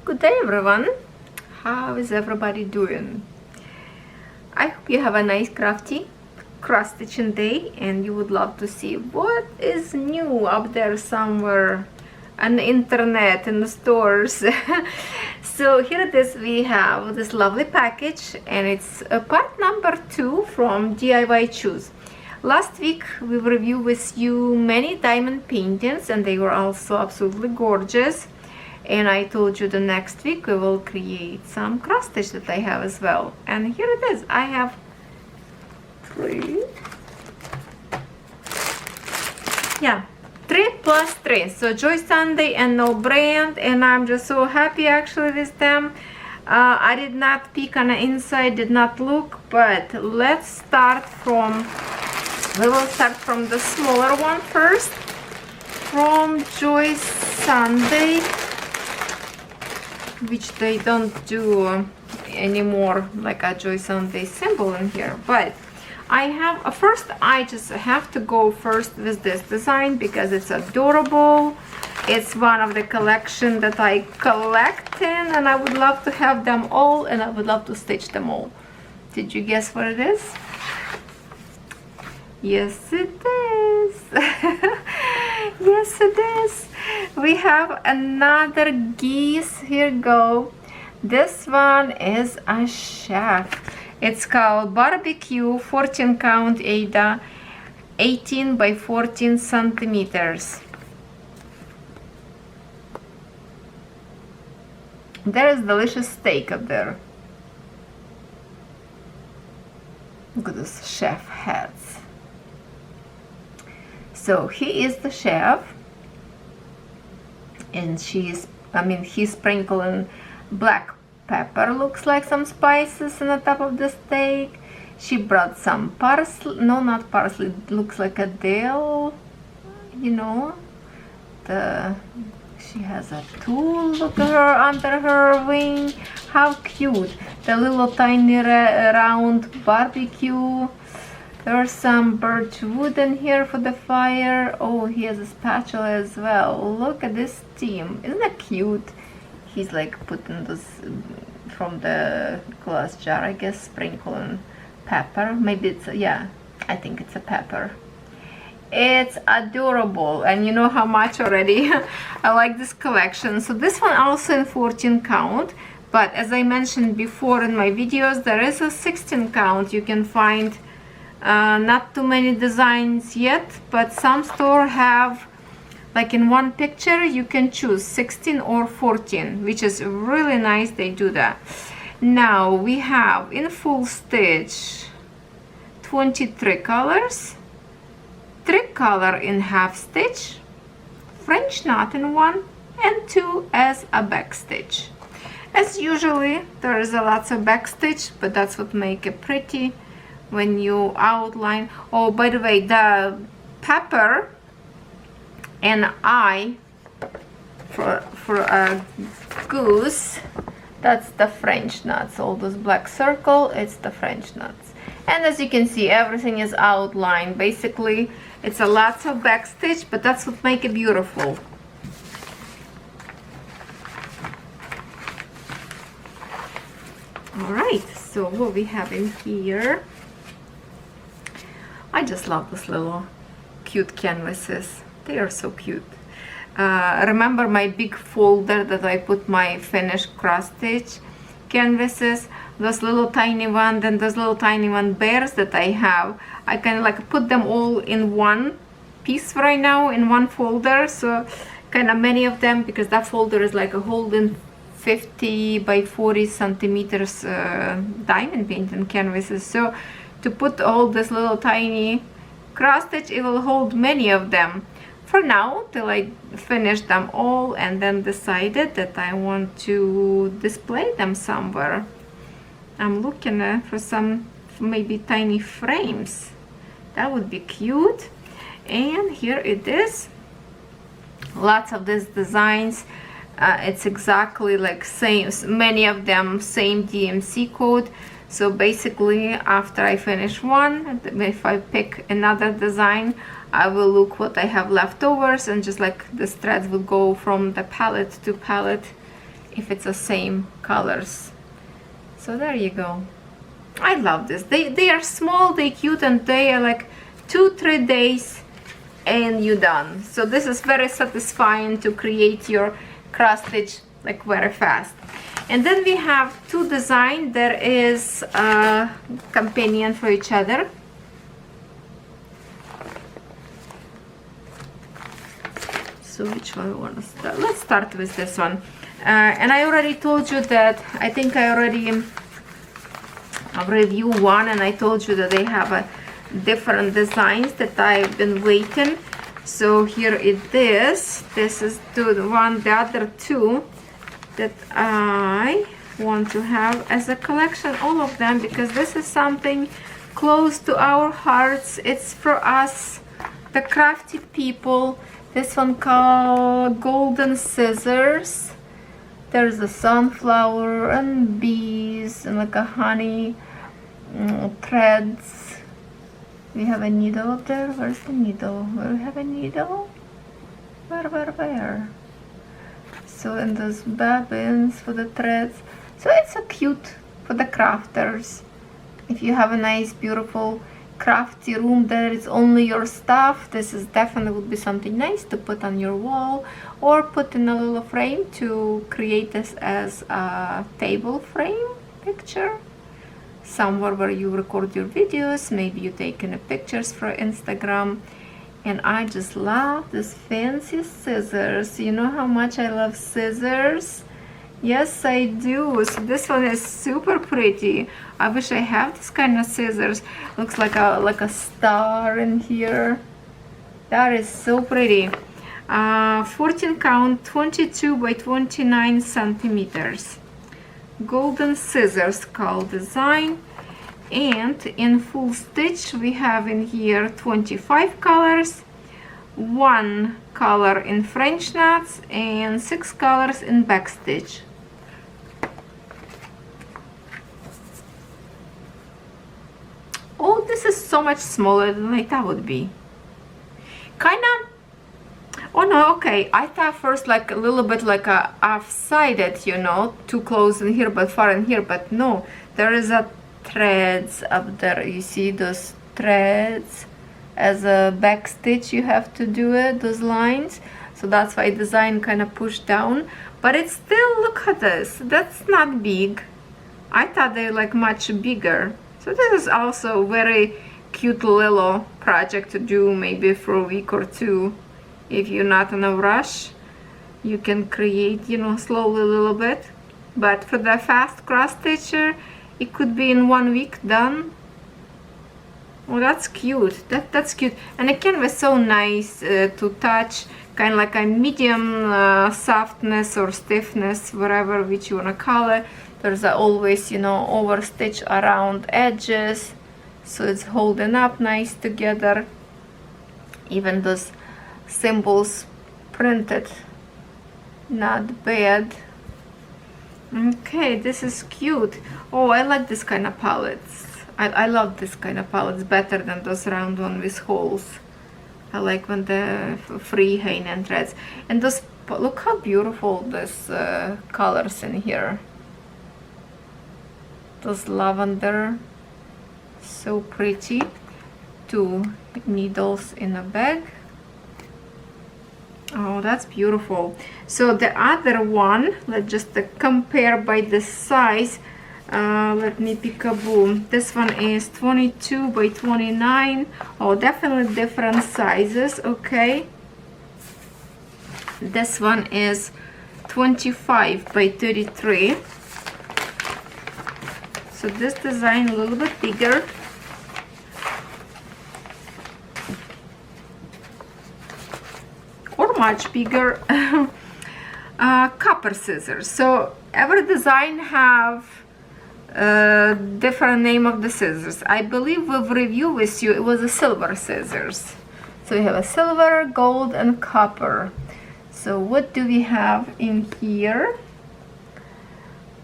Good day everyone, how is everybody doing? I hope you have a nice crafty cross stitching day and you would love to see what is new up there somewhere on the internet, in the stores. So here it is, we have this lovely package and it's part number 2 from DIYCHOOSE. Last week we reviewed with you many diamond paintings and they were also absolutely gorgeous. And I told you the next week we will create some cross stitch that I have as well. And here it is. I have 3. Yeah, 3 plus 3. So Joy Sunday and No Brand. And I'm just so happy actually with them. I did not peek on the inside, did not look. But let's start from, we will start from the smaller one first. From Joy Sunday, which they don't do anymore, like a Joy Sunday symbol in here. But I have first, I just have to go first with this design because it's adorable. It's one of the collection that I collect in, and I would love to have them all, and I would love to stitch them all. Did you guess what it is? Yes, it is. Yes, it is. We have another Geese. Here you go. This one is a chef. It's called Barbecue 14 count Ada, 18 by 14 centimeters. There is delicious steak up there. Look at those chef hats. So he is the chef, and he's sprinkling black pepper, looks like some spices on the top of the steak. She brought some parsley, no, not parsley, looks like a dill, you know. She has a tool, look at her, under her wing. How cute. The little tiny round barbecue. There's some birch wood in here for the fire. Oh, he has a spatula as well. Look at this steam. Isn't that cute? He's like putting this from the glass jar, I guess, sprinkling pepper. Maybe it's, yeah, I think it's a pepper. It's adorable, and you know how much already I like this collection. So this one also in 14 count, but as I mentioned before in my videos, there is a 16 count you can find. Not too many designs yet, but some store have, like in one picture you can choose 16 or 14, which is really nice. They do that. Now we have in full stitch 23 colors, 3 color in half stitch, French knot in 1, and 2 as a back stitch. As usually there is a lots of back stitch, but that's what make it pretty when you outline. Oh, by the way, the pepper and eye for a goose, that's the French knots. All those black circle, it's the French knots. And as you can see, everything is outlined. Basically, it's a lots of back stitch, but that's what make it beautiful. All right, so what we have in here, I just love these little cute canvases. They are so cute. Remember my big folder that I put my finished cross stitch canvases? Those little tiny one, then those little tiny one bears that I have. I can like put them all in one piece right now, in one folder. So kind of many of them, because that folder is like a holding 50 by 40 centimeters diamond painting canvases. So to put all this little tiny cross stitch, it will hold many of them for now till I finish them all, and then decided that I want to display them somewhere. I'm looking for some maybe tiny frames. That would be cute. And here it is. Lots of these designs. It's exactly like same, many of them same DMC code. So basically, after I finish one, if I pick another design, I will look what I have leftovers, and just like this threads will go from the palette to palette if it's the same colors. So there you go. I love this. They are small, they cute, and they are like 2-3 days and you're done. So this is very satisfying to create your cross stitch like very fast. And then we have two designs. There is a companion for each other. So which one we want to start? Let's start with this one. And I already told you that, I think I already review one, and I told you that they have a different designs that I've been waiting. So here it is. This is the other two that I want to have as a collection, all of them, because this is something close to our hearts. It's for us, the crafty people. This one called Golden Scissors. There's a sunflower and bees and like a honey threads. We have a needle up there. Where's the needle? Where we have a needle? Where? So, and those bobbins for the threads. So it's so cute for the crafters. If you have a nice, beautiful, crafty room that is only your stuff, this is definitely would be something nice to put on your wall or put in a little frame to create this as a table frame picture. Somewhere where you record your videos, maybe you're taking pictures for Instagram. And I just love this fancy scissors. You know how much I love scissors? Yes, I do. So this one is super pretty. I wish I have this kind of scissors. Looks like a star in here. That is so pretty. 14 count, 22 by 29 centimeters. Golden Scissors called design. And in full stitch we have in here 25 colors, 1 color in French knots, and 6 colors in backstitch. Oh, this is so much smaller than I thought it would be. Kinda. Oh no, okay. I thought first like a little bit like a half-sided, you know, too close in here but far in here, but no, there is a threads up there. You see those threads as a back stitch, you have to do it, those lines. So that's why design kind of pushed down, but it's still, look at this, that's not big. I thought they're like much bigger. So this is also very cute little project to do maybe for a week or two. If you're not in a rush, you can create, you know, slowly a little bit. But for the fast cross stitcher, it could be in 1 week done. Oh, that's cute. That's cute. And again, was so nice to touch, kind of like a medium softness or stiffness, whatever which you wanna call it. There's always, you know, over stitch around edges, so it's holding up nice together. Even those symbols printed, not bad. Okay, this is cute. Oh, I like this kind of palettes. I love this kind of palettes better than those round one with holes. I like when the free hanging threads. And those, look how beautiful this colors in here. Those lavender, so pretty. 2 needles in a bag. Oh, that's beautiful. So the other one, let's just compare by the size. Let me pick a boom. This one is 22 by 29. Oh, definitely different sizes. Okay. This one is 25 by 33. So this design a little bit bigger. Or much bigger. Copper scissors. So every design have different name of the scissors. I believe we've reviewed with you, it was a silver scissors. So we have a silver, gold, and copper. So what do we have in here?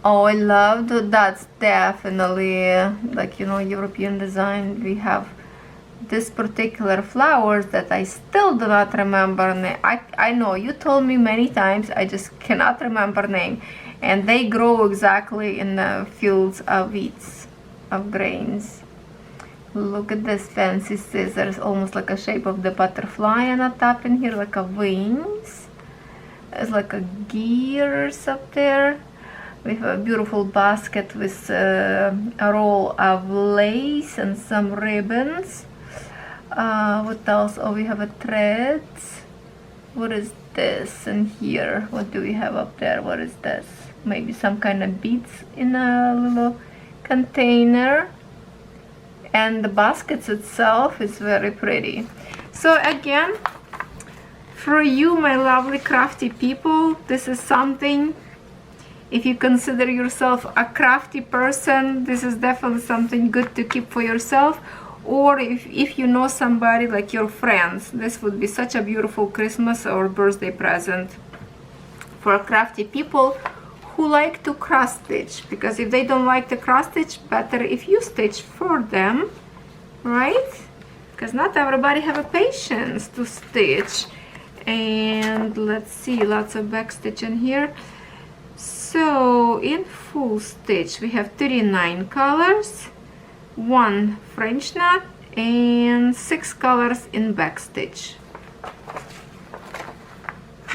Oh, I love that. That's definitely like, you know, European design. We have this particular flowers that I still do not remember name. I know you told me many times, I just cannot remember name. And they grow exactly in the fields of wheats, of grains. Look at this fancy scissors, almost like a shape of the butterfly on the top in here, like a wings. It's like a gears up there. We have a beautiful basket with a roll of lace and some ribbons. What else? Oh, we have a thread. What is this in here? What do we have up there? What is this? Maybe some kind of beads in a little container. And the baskets itself is very pretty. So again, for you, my lovely crafty people, this is something. If you consider yourself a crafty person, this is definitely something good to keep for yourself. Or if you know somebody like your friends, this would be such a beautiful Christmas or birthday present for crafty people who like to cross stitch. Because if they don't like to cross stitch, better if you stitch for them, right? Because not everybody have a patience to stitch. And let's see, lots of back stitch in here. So in full stitch we have 39 colors, 1 French knot, and 6 colors in back stitch.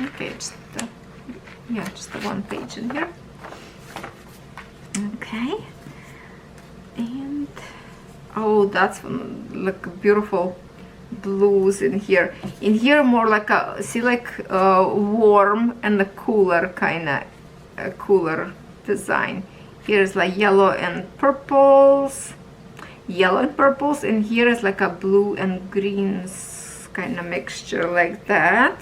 Okay, just the one page in here. Okay, and oh, that's like beautiful blues in here. In here more like a, see, like warm and a cooler kind of cooler design. Here's like yellow and purples, and here is like a blue and greens kind of mixture like that.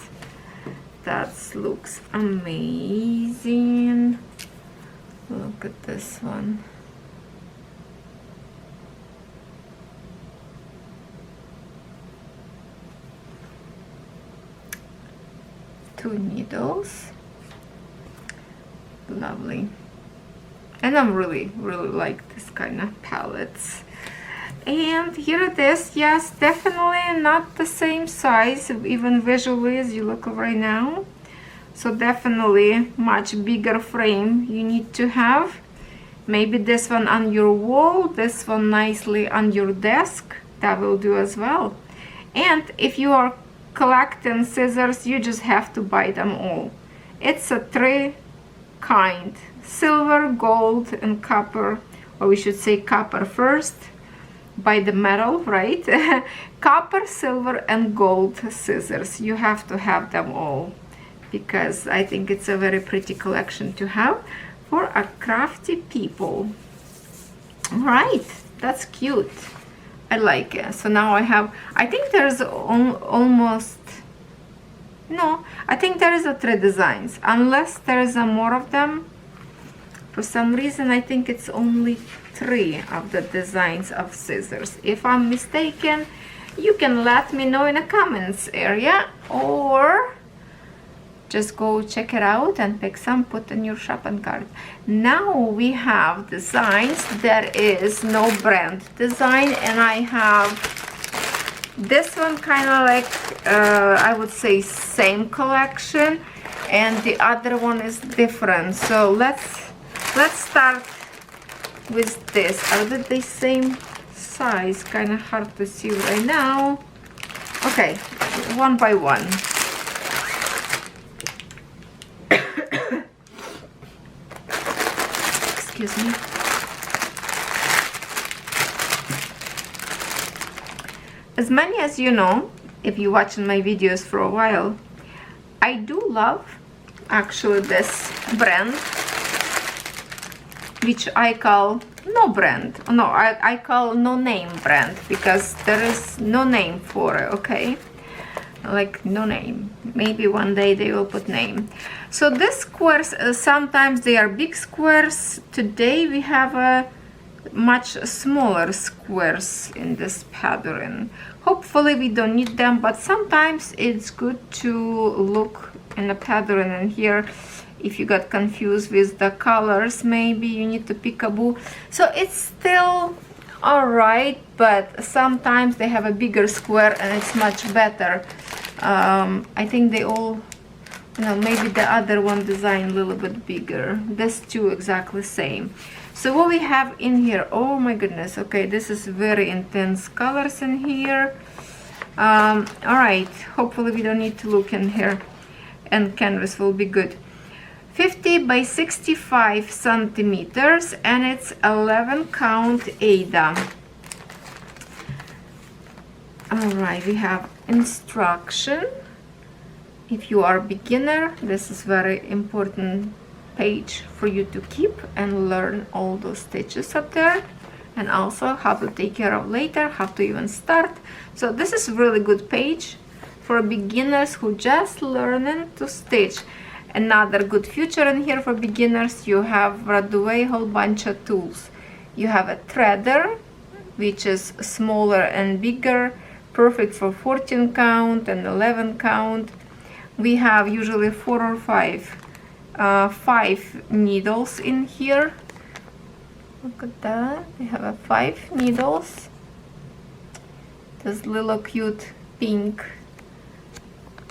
That looks amazing. Look at this one. Two needles. Lovely. And I'm really like this kind of palettes. And here it is. Yes, definitely not the same size, even visually, as you look right now. So definitely much bigger frame you need to have. Maybe this one on your wall, this one nicely on your desk. That will do as well. And if you are collecting scissors, you just have to buy them all. It's a 3 kind: silver, gold, and copper, or we should say copper first, by the metal, right? Copper, silver, and gold scissors. You have to have them all, because I think it's a very pretty collection to have for a crafty people. All right, that's cute. I like it. So now I have, I think there's almost, no, I think there is a 3 designs, unless there is a more of them. For some reason I think it's only 3 of the designs of scissors. If I'm mistaken, you can let me know in the comments area, or just go check it out and pick some, put in your shopping cart. Now we have designs. There is no brand design, and I have this one kind of like I would say same collection, and the other one is different. So let's start with this. Are they the same size? Kind of hard to see right now. Okay, one by one. Excuse me. As many as you know, if you're watching my videos for a while, I do love actually this brand, which I call no brand. No, I call no name brand, because there is no name for it, okay? Like no name. Maybe one day they will put name. So these squares, sometimes they are big squares. Today we have a much smaller squares in this pattern. Hopefully we don't need them, but sometimes it's good to look in the pattern. And here, if you got confused with the colors, maybe you need to pick a boo. So it's still alright, but sometimes they have a bigger square and it's much better. I think they all, no, maybe the other one designed a little bit bigger. This two exactly same. So what we have in here, oh my goodness, okay, this is very intense colors in here. Alright, hopefully we don't need to look in here and canvas will be good. 50 by 65 centimeters and it's 11 count Ada. Alright, we have instruction. If you are a beginner, this is very important page for you to keep and learn all those stitches up there, and also how to take care of later, how to even start. So this is really good page for beginners who just learning to stitch. Another good feature in here for beginners, you have right away a whole bunch of tools. You have a threader, which is smaller and bigger, perfect for 14 count and 11 count. We have usually 4 or 5 needles in here. Look at that, we have 5 needles. This little cute pink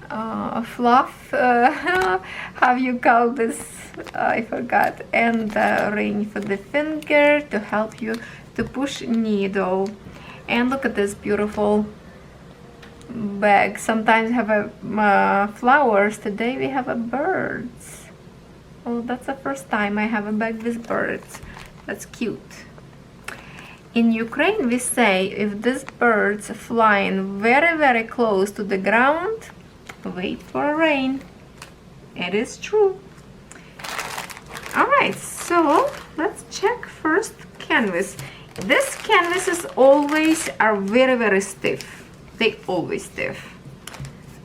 fluff, how you call this, I forgot, and the ring for the finger to help you to push needle. And look at this beautiful bag. Sometimes have a flowers. Today we have a birds. Oh, that's the first time I have a bag with birds. That's cute. In Ukraine we say if these birds flying very close to the ground, wait for rain. It is true. Alright, so let's check first canvas. This canvases always are very stiff. They always stiff.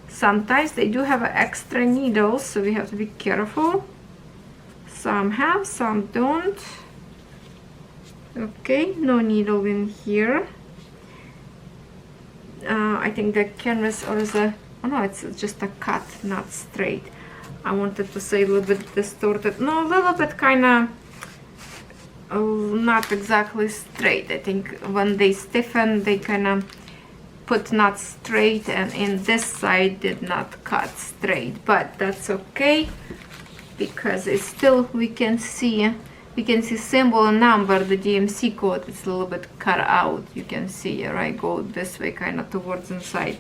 Sometimes they do have extra needles, so we have to be careful. Some have, some don't. Okay, no needle in here. I think the canvas or is a, oh no, it's just a cut, not straight. I wanted to say a little bit distorted. No, a little bit kind of not exactly straight. I think when they stiffen, they kind of put not straight, and in this side did not cut straight. But that's okay because it's still we can see symbol and number. The DMC code is a little bit cut out. You can see, right? Go this way, kind of towards inside.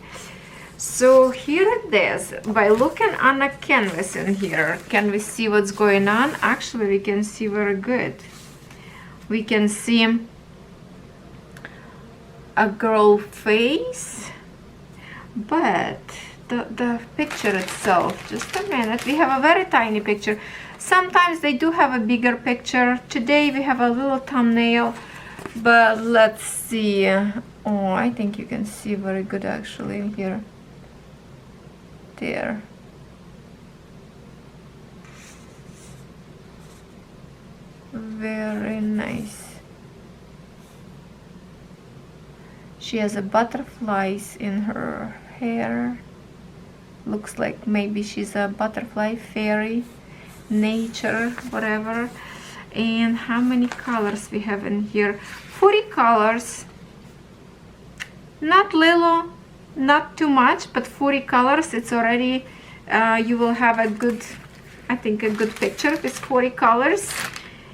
So here it is. By looking on a canvas in here, can we see what's going on? Actually, we can see very good. We can see a girl face, but the picture itself, just a minute, we have a very tiny picture. Sometimes they do have a bigger picture. Today we have a little thumbnail, but let's see. Oh, I think you can see very good actually here. There. Very nice. She has a butterflies in her hair. Looks like maybe she's a butterfly fairy, nature, whatever. And how many colors we have in here? 40 colors. Not little, not too much, but 40 colors. It's already, you will have a good, I think a good picture with 40 colors.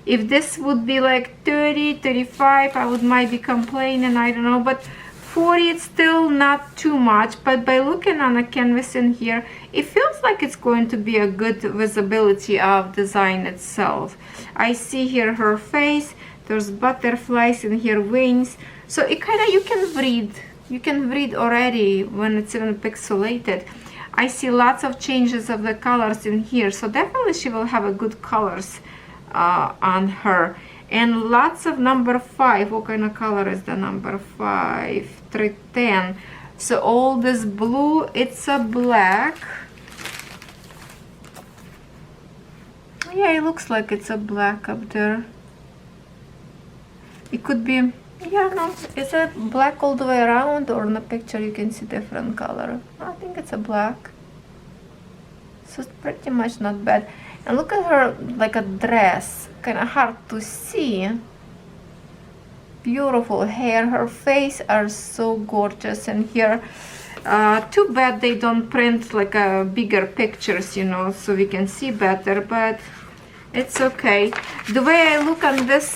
If this would be like 30, 35, I would might be complaining, I don't know, but 40 it's still not too much. But by looking on a canvas in here, it feels like it's going to be a good visibility of design itself. I see here her face, there's butterflies in here, wings, so it kind of, you can read already when it's even pixelated. I see lots of changes of the colors in here, so definitely she will have a good colors on her. And lots of number 5. What kind of color is the number 5? 310. So all this blue, it's a black. Yeah, it looks like it's a black up there. It could be, yeah, no, is it black all the way around, or in the picture you can see different color? I think it's a black. So it's pretty much not bad. And look at her, like a dress, kind of hard to see beautiful hair. Her face are so gorgeous in here. Too bad they don't print like bigger pictures, you know, so we can see better, but it's okay. The way I look on this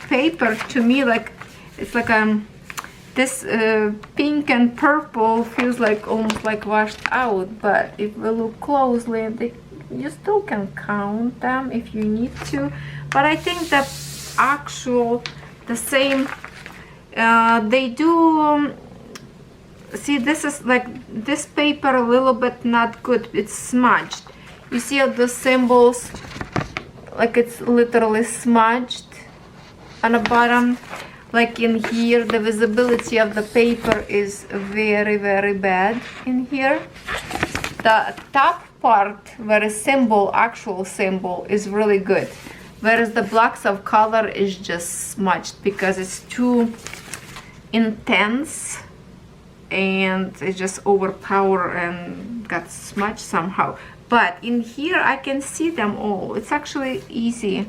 paper, to me, like it's like this pink and purple feels like almost like washed out, but if we look closely, you still can count them if you need to. But I think the same, they do. See, this is like this paper a little bit not good. It's smudged. You see the symbols, like it's literally smudged on the bottom. Like in here, the visibility of the paper is very, very bad in here. The top part where a symbol, actual symbol, is really good, whereas the blocks of color is just smudged because it's too intense and it just overpowered and got smudged somehow. But in here I can see them all. It's actually easy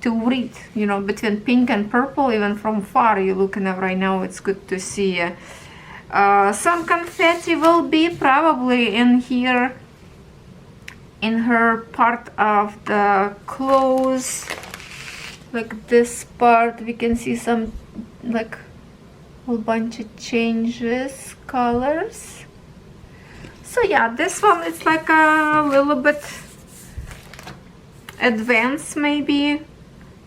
to read, you know, between pink and purple. Even from far you looking at right now, it's good to see. Some confetti will be probably in here, in her part of the clothes, like this part. We can see some like whole bunch of changes, colors. So yeah, this one is like a little bit advanced maybe,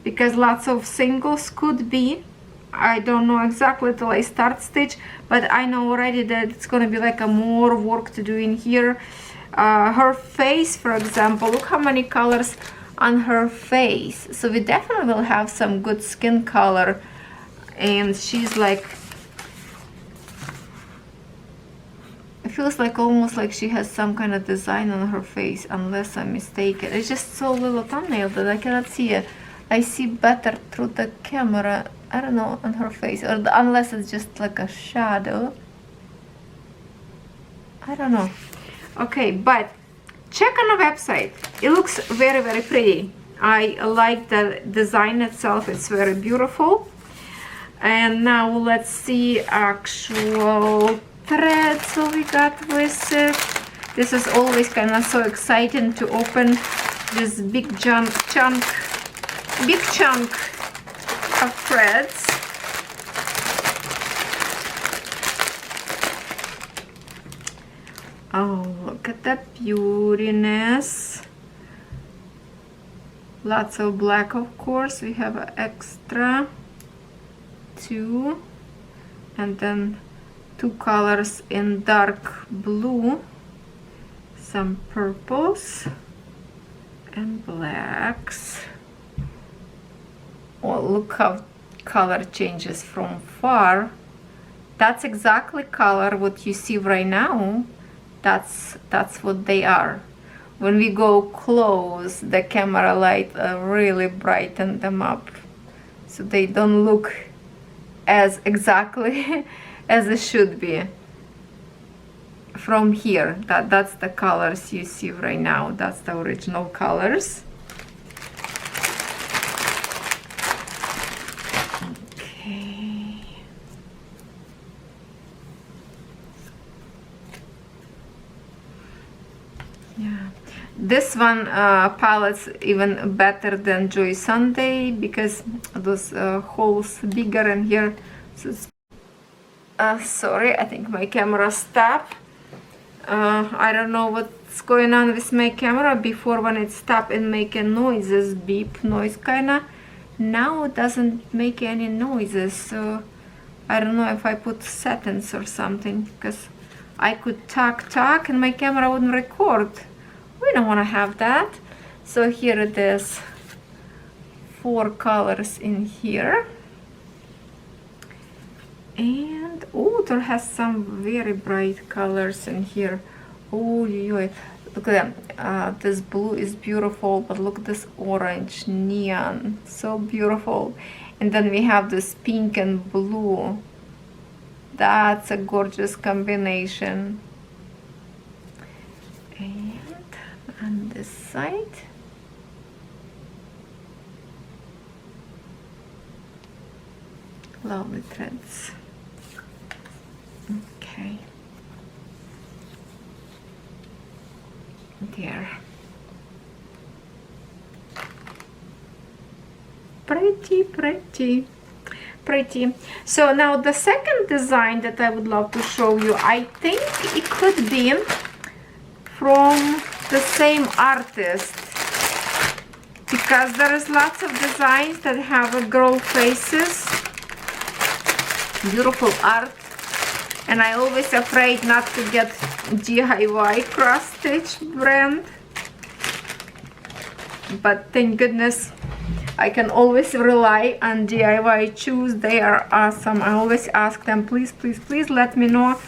because lots of singles could be. I don't know exactly till I start stitch, but I know already that it's gonna be like a more work to do in here. Her face, for example, look how many colors on her face. So we definitely will have some good skin color, and she's like, it feels like almost like she has some kind of design on her face, unless I'm mistaken. It's just so little thumbnail that I cannot see it. I see better through the camera. I don't know, on her face, or unless it's just like a shadow. I don't know. Okay, but check on the website. It looks very, very pretty. I like the design itself. It's very beautiful. And now let's see actual thread. So we got with it. This is always kind of so exciting to open this big chunk of threads. Oh, look at that beautiness. Lots of black, of course. We have an extra 2, and then 2 colors in dark blue, some purples and blacks. Oh, look how color changes from far. That's exactly color what you see right now. That's what they are. When we go close, the camera light really brighten them up, so they don't look as exactly as it should be. From here, that's the colors you see right now. That's the original colors. Okay. Yeah, this one palette's even better than Joy Sunday because those holes bigger in here. So it's sorry, I think my camera stopped. I don't know what's going on with my camera. Before, when it stopped and making noises, beep noise kinda. Now it doesn't make any noises, so I don't know if I put settings or something, because I could talk and my camera wouldn't record. We don't want to have that. So here it is, 4 colors in here. And oh, there has some very bright colors in here. Oh, look at them. This blue is beautiful, but look at this orange neon, so beautiful. And then we have this pink and blue. That's a gorgeous combination. And on this side, Lovely threads. Okay. There. Pretty, pretty, pretty. So now the second design that I would love to show you, I think it could be from the same artist, because there is lots of designs that have a girl faces, beautiful art, and I always afraid not to get DIY cross stitch brand, but thank goodness I can always rely on DIYCHOOSE. They are awesome. I always ask them, please, please, please let me know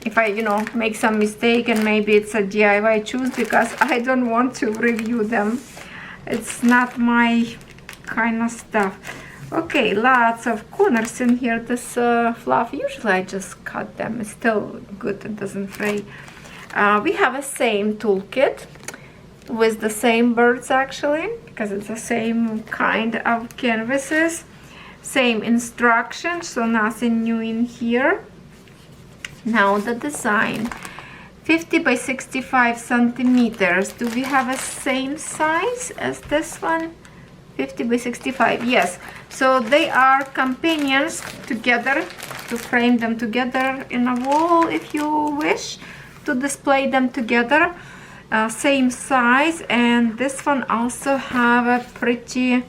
if I, you know, make some mistake and maybe it's a DIYCHOOSE, because I don't want to review them. It's not my kind of stuff. Okay, lots of corners in here. This fluff, usually I just cut them. It's still good, it doesn't fray. We have a same toolkit with the same birds actually, because it's the same kind of canvases, same instructions, so nothing new in here. Now the design, 50 by 65 centimeters. Do we have a same size as this one? 50 by 65, yes. So they are companions together, to frame them together in a wall if you wish to display them together. Same size, and this one also have a pretty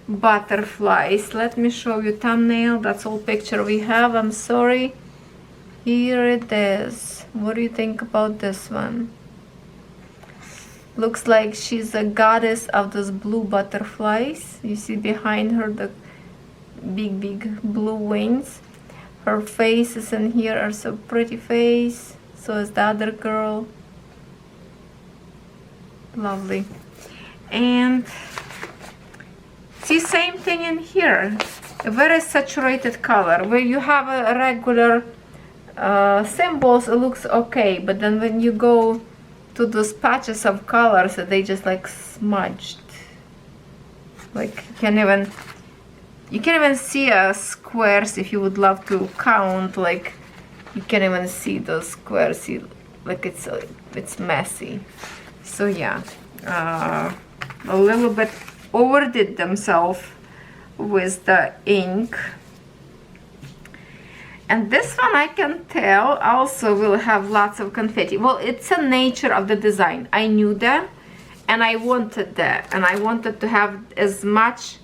butterflies. Let me show you thumbnail. That's all picture we have. I'm sorry. Here it is. What do you think about this one? Looks like she's a goddess of those blue butterflies. You see behind her the big blue wings. Her faces in here are so pretty face. So is the other girl. Lovely. And see, same thing in here, a very saturated color. Where you have a regular symbols, it looks okay, but then when you go to those patches of colors, they just like smudged, like you can't even see squares. If you would love to count, like you can't even see those squares. Like it's messy. So yeah, a little bit overdid themselves with the ink. And this one, I can tell, also will have lots of confetti. Well, it's a nature of the design. I knew that, and I wanted that, and I wanted to have as much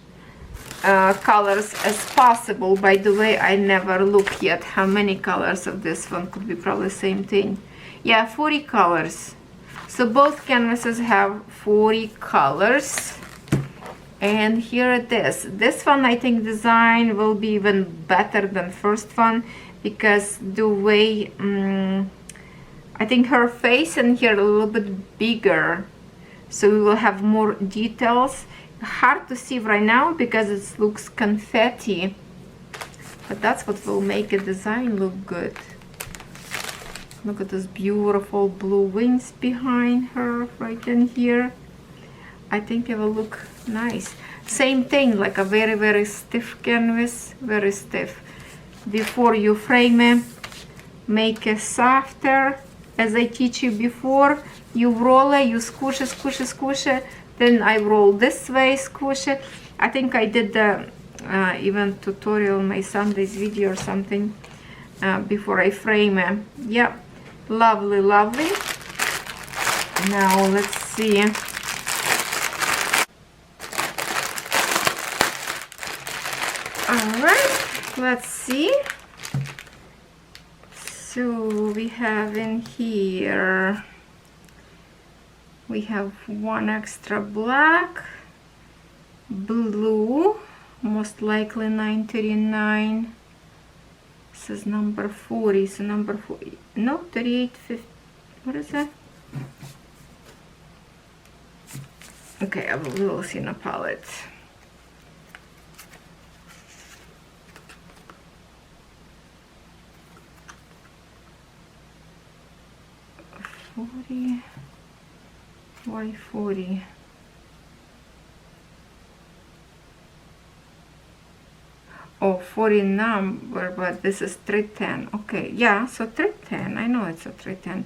colors as possible. By the way, I never looked yet how many colors of this one. Could be probably the same thing. Yeah, 40 colors. So both canvases have 40 colors. And here it is. This one, I think design will be even better than first one, because the way I think her face in here a little bit bigger, so we will have more details. Hard to see right now because it looks confetti, but that's what will make a design look good. Look at those beautiful blue wings behind her right in here. I think it will look nice. Same thing, like a very stiff canvas, very stiff. Before you frame it, make it softer. As I teach you before, you roll it, you squish it, then I roll this way, squish it. I think I did the even tutorial in my Sunday's video or something before I frame it. Yeah, lovely. Now let's see. Alright, let's see. So we have in here, we have one extra black, blue, most likely 939. This is number 40, so number 40, no, 38, 50, what is that? Okay, we will see in a palette. 40, why 40? Oh, 40 number, but this is 310. Okay, yeah, so 310. I know it's a 310.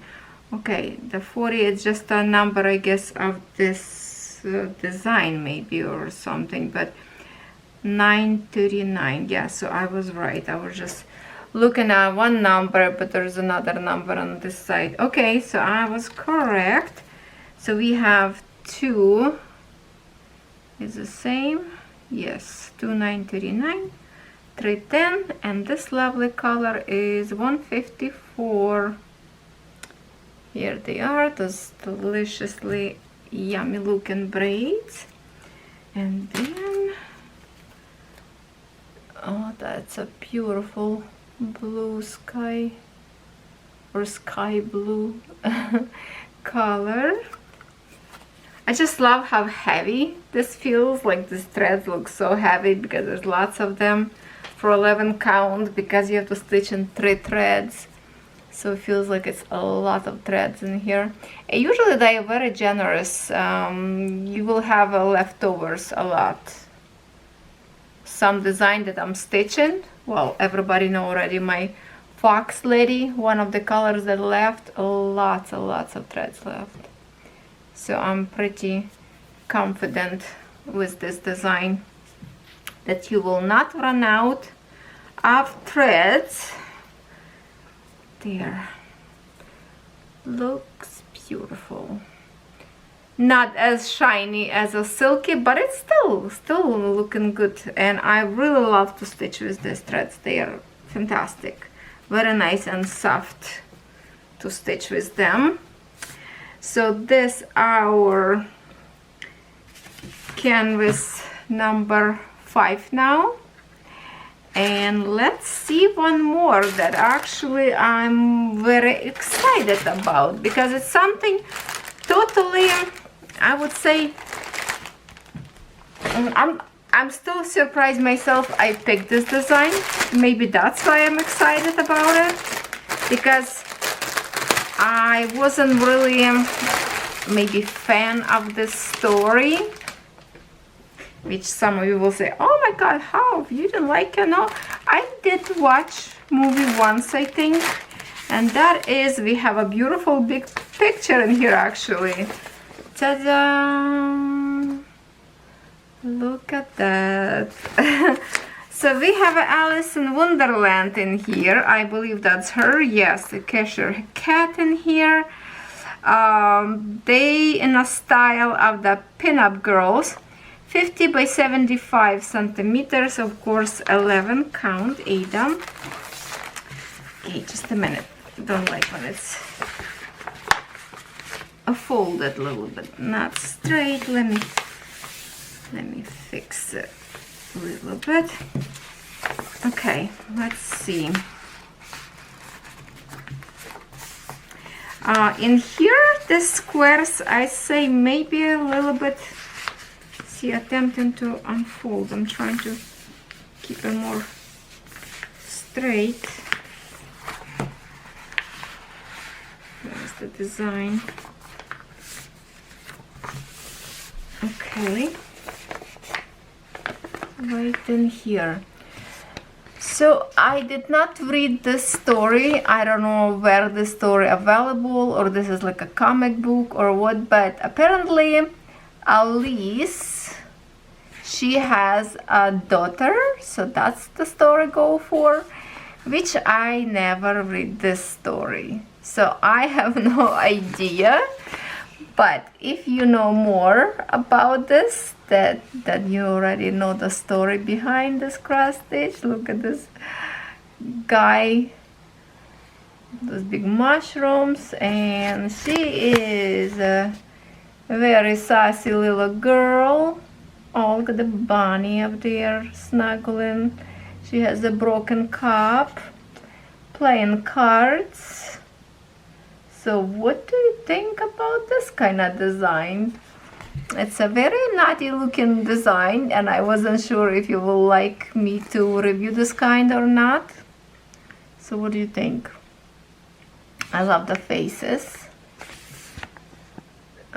Okay, the 40 is just a number, I guess, of this design maybe or something, but 939. Yeah, so I was right. I was just looking at one number, but there's another number on this side. Okay, so I was correct. So we have 2 is the same. Yes, 2939, 310, and this lovely color is 154. Here they are, those deliciously yummy looking braids. And then, oh, that's a beautiful blue sky or sky blue color. I just love how heavy this feels. Like these threads look so heavy because there's lots of them for 11 count, because you have to stitch in 3 threads. So it feels like it's a lot of threads in here. And usually they are very generous. You will have leftovers a lot. Some design that I'm stitching, well, everybody know already my fox lady, one of the colors that left, lots and lots of threads left. So I'm pretty confident with this design that you will not run out of threads. There, looks beautiful. Not as shiny as a silky, but it's still looking good, and I really love to stitch with these threads. They are fantastic, very nice and soft to stitch with them. So this our canvas number 5 now. And let's see one more that actually I'm very excited about, because it's something totally, I would say, I'm still surprised myself I picked this design. Maybe that's why I'm excited about it, because I wasn't really maybe fan of this story, which some of you will say, oh my god, how you didn't like it? No, I did watch movie once, I think, and that is, we have a beautiful big picture in here actually. Ta-da! Look at that. So we have Alice in Wonderland in here. I believe that's her. Yes, the Cheshire Cat in here. They in a style of the pin-up girls. 50 by 75 centimeters, of course, 11 count, Ada. Okay, just a minute. Don't like when it's folded a little bit, not straight. Let me fix it a little bit. Okay, let's see. In here, the squares, I say maybe a little bit. Attempting to unfold. I'm trying to keep it more straight. There's the design. Okay, right in here. So I did not read this story. I don't know where this story available, or this is like a comic book or what, but apparently Alice, she has a daughter, so that's the story go for, which I never read this story, so I have no idea. But if you know more about this, that you already know the story behind this cross stitch. Look at this guy, those big mushrooms, and she is a very sassy little girl. Oh, look at the bunny up there snuggling. She has a broken cup, playing cards. So what do you think about this kind of design? It's a very naughty looking design, and I wasn't sure if you will like me to review this kind or not. So what do you think? I love the faces.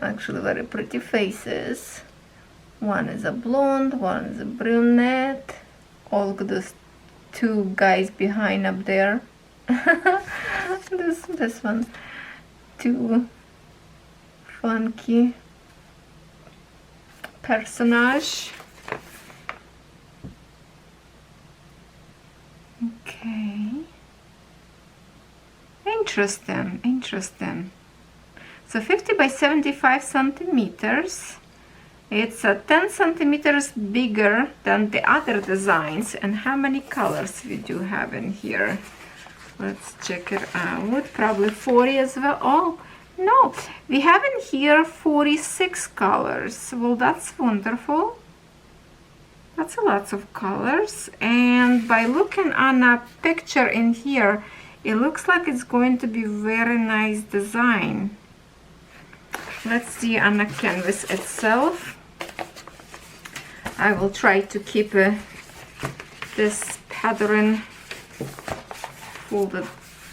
Actually very pretty faces. One is a blonde, one is a brunette. Oh, look at those two guys behind up there. This one too funky personage. Okay, interesting. So 50 by 75 centimeters. It's 10 centimeters bigger than the other designs. And how many colors we do have in here? Let's check it out. Probably 40 as well. Oh no, we have in here 46 colors. Well, that's wonderful. That's a lot of colors. And by looking on a picture in here, it looks like it's going to be very nice design. Let's see on the canvas itself. I will try to keep this pattern folded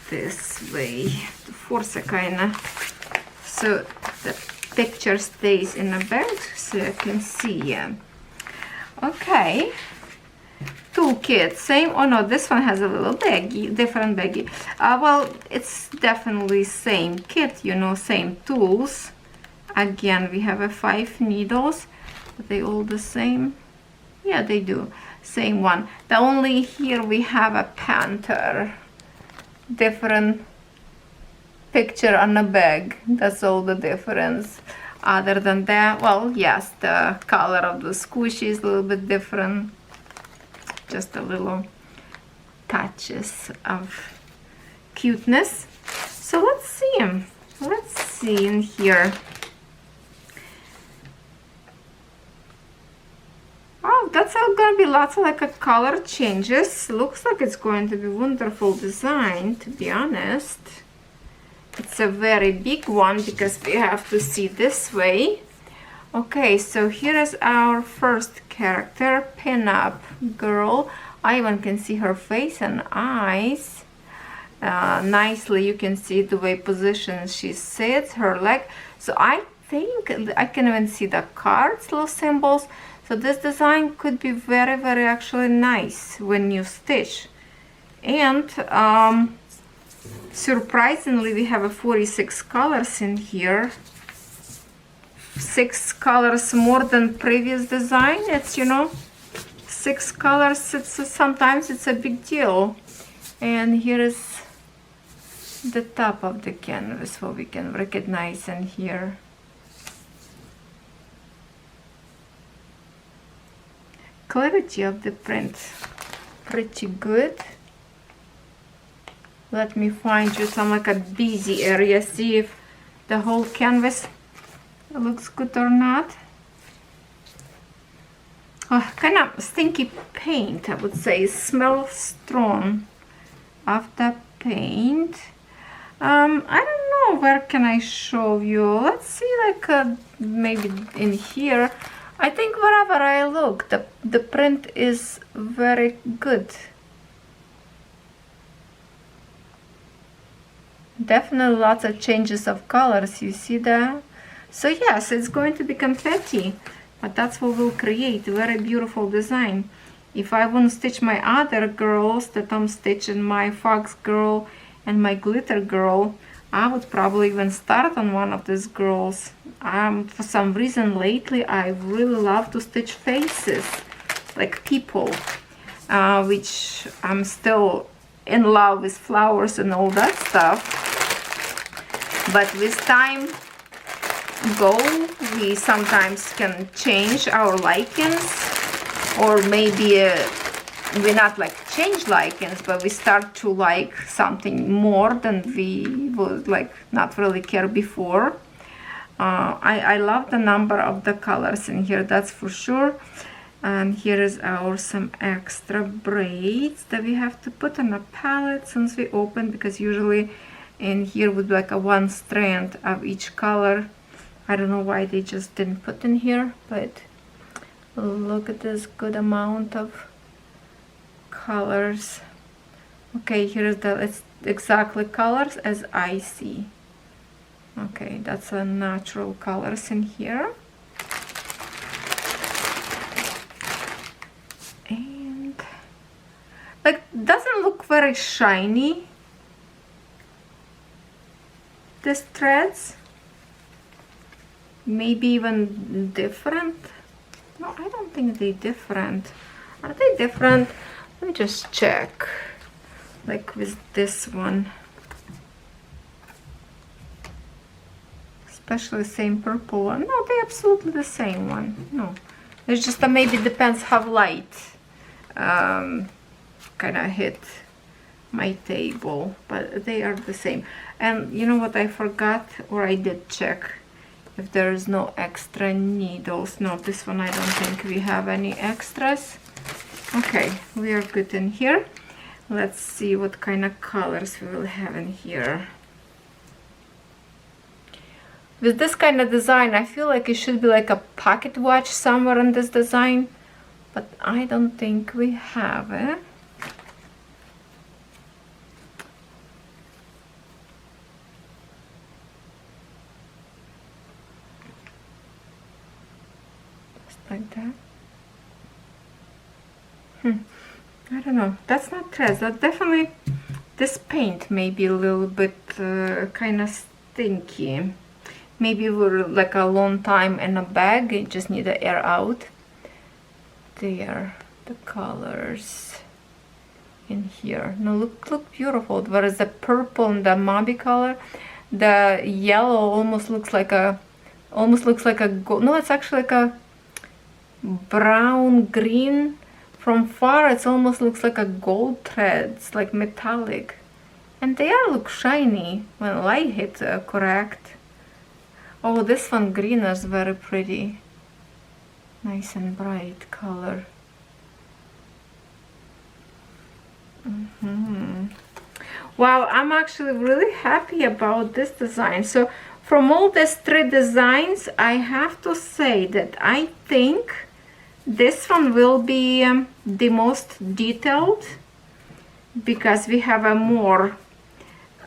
this way to force it kinda so the picture stays in the bag so you can see it. Okay, toolkit, same. Oh no, this one has a little baggie, different baggie. Well, it's definitely same kit, you know, same tools. Again, we have 5 needles. Are they all the same? Yeah, they do. Same one. The only here we have a panther. Different picture on the bag. That's all the difference. Other than that, well, yes, the color of the squishy is a little bit different. Just a little touches of cuteness. So let's see them. Let's see in here. Oh, that's all gonna be lots of like a color changes. Looks like it's going to be wonderful design, to be honest. It's a very big one because we have to see this way. Okay, so here is our first character, pin-up girl. I even can see her face and eyes. Nicely, you can see the way position she sits, her leg. So I think I can even see the cards, little symbols. So this design could be very, very actually nice when you stitch. And surprisingly, we have 46 colors in here. 6 colors more than previous design. It's, you know, 6 colors. It's sometimes it's a big deal. And here is the top of the canvas, what we can recognize in here. Clarity of the print, pretty good. Let me find you some like a busy area, see if the whole canvas looks good or not. Oh, kind of stinky paint, I would say. Smells strong of the paint. I don't know, where can I show you? Let's see, like maybe in here. I think wherever I look, the print is very good. Definitely lots of changes of colors, you see that? So yes, it's going to be confetti, but that's what we'll create, very beautiful design. If I wouldn't stitch my other girls that I'm stitching, my fox girl and my glitter girl, I would probably even start on one of these girls. For some reason lately I really love to stitch faces, like people, which I'm still in love with flowers and all that stuff. But with time we sometimes can change our likings, or maybe we not like change likings, but we start to like something more than we would like not really care before. I love the number of the colors in here, that's for sure. And here is our some extra braids that we have to put on a palette since we open, because usually in here would be like a 1 strand of each color. I don't know why they just didn't put in here, but look at this good amount of colors. Okay, here is it's exactly colors as I see. Okay, that's a natural colors in here. And like, doesn't look very shiny, this threads. Maybe even different. No, I don't think they're different. Are they different? Let me just check. Like with this one, especially same purple one. No, they're absolutely the same one. No, it's just that maybe depends how light kind of hit my table, but they are the same. And you know what I forgot, or I did check if there is no extra needles. No, this one I don't think we have any extras. Okay, we are good in here. Let's see what kind of colors we will have in here. With this kind of design, I feel like it should be like a pocket watch somewhere in this design, but I don't think we have it. Just like that. I don't know. That's not threads. That definitely, this paint may be a little bit kind of stinky. Maybe we're like a long time in a bag. You just need the air out. There, the colors in here. Now look beautiful. Whereas the purple and the mauve color, the yellow almost looks like a gold. No, it's actually like a brown green. From far, it almost looks like a gold threads, like metallic. And they are look shiny when light hits correct. Oh, this one green is very pretty. Nice and bright color. Wow, I'm actually really happy about this design. So from all these 3 designs, I have to say that I think this one will be the most detailed, because we have a more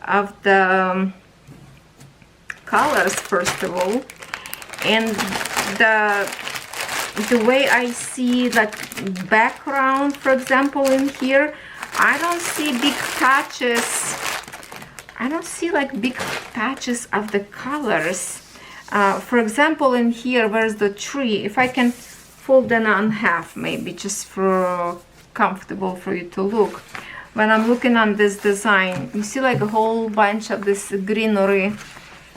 of the colors first of all, and the way I see like background, for example, in here, I don't see big patches. I don't see like big patches of the colors. For example, in here, where's the tree? If I can fold them on half, maybe just for comfortable for you to look. When I'm looking on this design, you see like a whole bunch of this greenery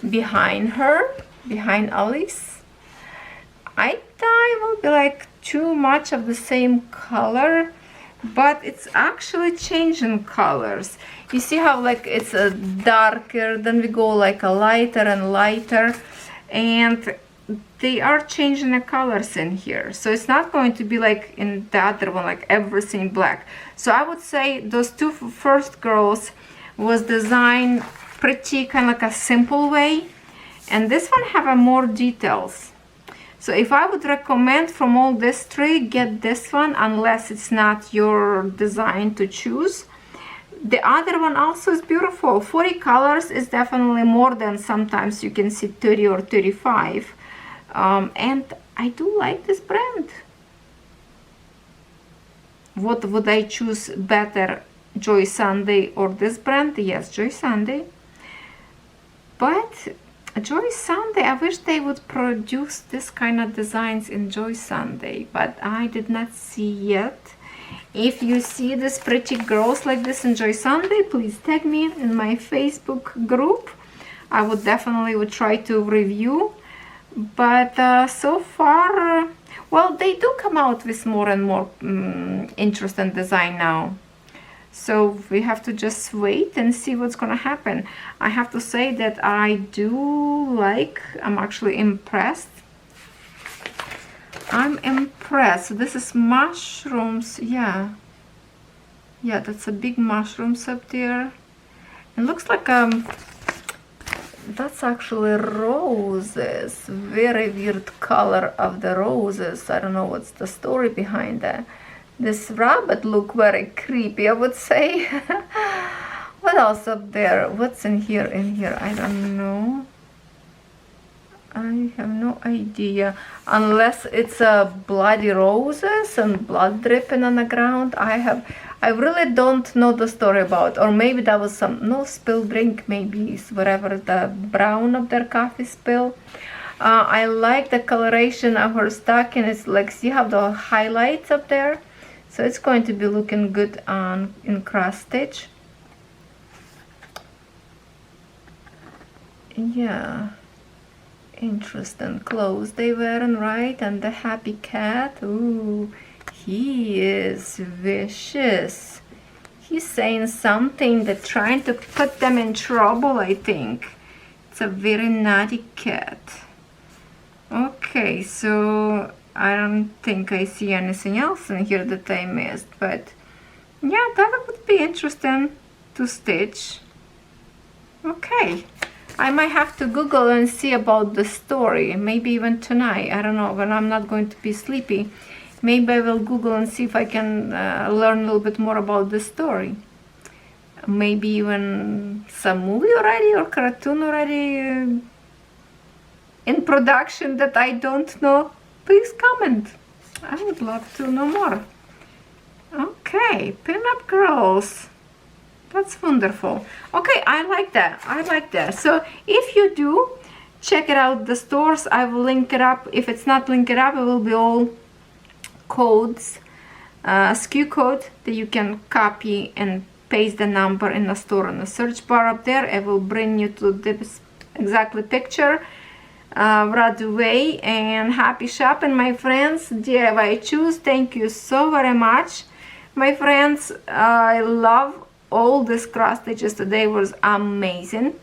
behind her, behind Alice. I thought it will be like too much of the same color, but it's actually changing colors. You see how like it's a darker, then we go like a lighter and lighter, and they are changing the colors in here. So it's not going to be like in the other one, like everything black. So I would say those 2 first girls was designed pretty kind of like a simple way, and this one have a more details. So if I would recommend from all these 3, get this one, unless it's not your design to choose. The other one also is beautiful. 40 colors is definitely more than sometimes you can see 30 or 35. And I do like this brand. What would I choose better, Joy Sunday or this brand? Yes, Joy Sunday. But Joy Sunday, I wish they would produce this kind of designs in Joy Sunday, but I did not see yet. If you see these pretty girls like this in Joy Sunday, please tag me in my Facebook group. I would definitely try to review. But so far, well, they do come out with more and more interesting design now. So we have to just wait and see what's gonna happen. I have to say that I do like, I'm actually impressed. I'm impressed. This is mushrooms, yeah. Yeah, that's a big mushrooms up there. It looks like that's actually roses. Very weird color of the roses. I don't know what's the story behind that. This rabbit look very creepy, I would say. What else up there? What's in here? I don't know. I have no idea, unless it's bloody roses and blood dripping on the ground. I really don't know the story about, or maybe that was some no spill drink, maybe it's whatever the brown of their coffee spill. I like the coloration of her stocking. It's like, see how the highlights up there, so it's going to be looking good on in cross stitch. Yeah, interesting clothes they wearing, right? And the happy cat, ooh, he is vicious. He's saying something that's trying to put them in trouble, I think. It's a very naughty cat. Okay, so I don't think I see anything else in here that I missed, but yeah, that would be interesting to stitch. Okay, I might have to Google and see about the story, maybe even tonight. I don't know, when I'm not going to be sleepy. Maybe I will Google and see if I can learn a little bit more about the story. Maybe even some movie already or cartoon already in production that I don't know. Please comment. I would love to know more. Okay, Pin-Up Girls. That's wonderful. Okay, I like that. I like that. So if you do, check it out, the stores. I will link it up. If it's not linked up, it will be all codes, SKU code that you can copy and paste the number in the store in the search bar up there. It will bring you to this exactly picture right away. And happy shopping, my friends. DIYCHOOSE, thank you so very much, my friends. I love all these cross stitches today, was amazing.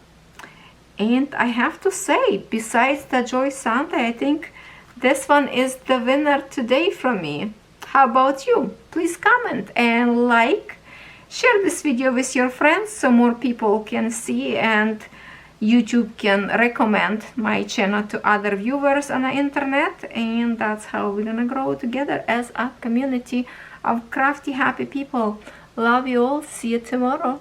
And I have to say, besides the Joy Sunday, I think this one is the winner today from me. How about you? Please comment and like, share this video with your friends so more people can see and YouTube can recommend my channel to other viewers on the internet. And that's how we're gonna grow together as a community of crafty, happy people. Love you all. See you tomorrow.